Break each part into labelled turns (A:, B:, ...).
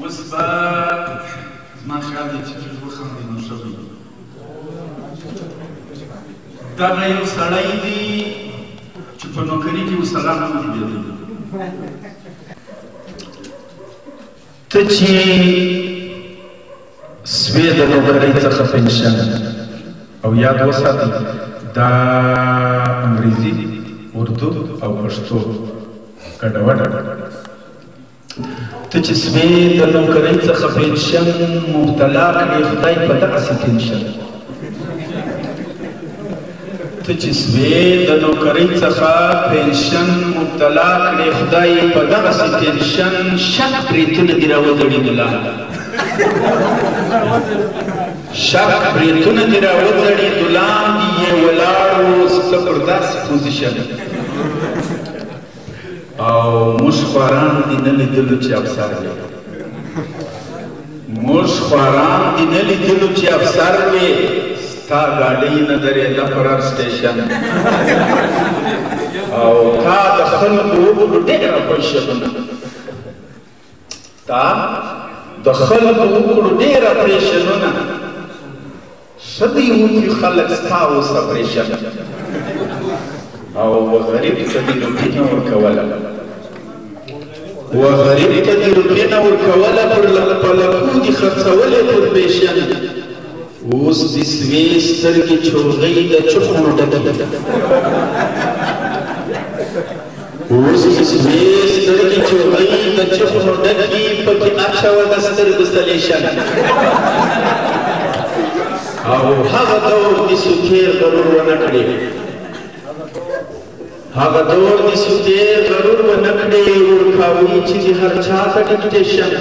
A: اوس به زما خیال دی چې ښځه وخاندي نو ښه وي. دغه یو سړی دی چې په نوکري کې ورسره نه ولیدلی. ته چې سوې د نوکرۍ څخه پنشن او یاد وساتئ دا انګریزي، اردو او پښتو ګډوډه. ته چې سوې د نوکرۍ څخه پنشن مبتلا کړې خدای په دغسې پنشن. ته چې سوې د نوکرۍ څخه پنشن مبتلا کړې خدای په دغسې پنشن شک بریتونه دې راوځړېدو لاندې، شک بریتونه دې راوځړېدو لاندې یې ولاړ اوس ته پر داسې پوزیشن او موږ خواران دې نه لیدلو چې افسر وې، موږ خواران دې نه لیدلو چې افسر وې. ستا ګاډۍ نه درېده پر هر سټیشن او تا د خلکو وکړو ډېر اپریشنونه، تا د خلکو وکړو ډېر اپریشنونه. ښه دی وکړي خلک ستا اوس اپریشن او غریب ته دې روپۍ نه ورکوله، غریب ته دې روپۍ نه ورکوله، پر لکو دې خرڅولې پر پیشن. اوس دې سوې سترګې چوغۍ د چخو ډکې، اوس دې سوې سترګې چوغۍ د چخو ډکې، پکې اچوه د سترګو سلیشن. او هغه دور دې سوتیر غرور ونه کړې، هغه دور دې سوتیر غرور ونه کړې، ورکاوي چې دې هر چا ته ډیکټیشن.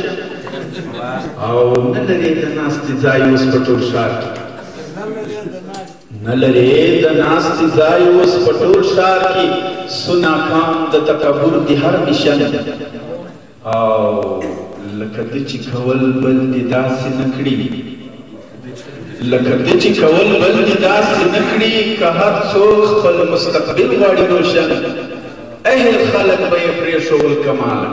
A: او نه لرې د ناستې ځای اوس په ټول ښار کې، نه لرې د ناستې ځای اوس په ټول ښار کې، سو ناکام د تکبر دې هر میشن. او لکه ده چې کول بل دې داسې نه کړي، لکه ده چې کول بل دې داسې نه کړي، که هر څوک خپل مستقبل غواړي روشن. اهل خلک به یې پرېښول کماله،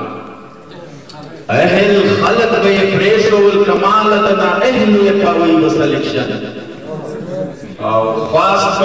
A: اهل خلق به یې پرېښول کماله، د نااهلو یې کاوی به سلیکشن. او خواست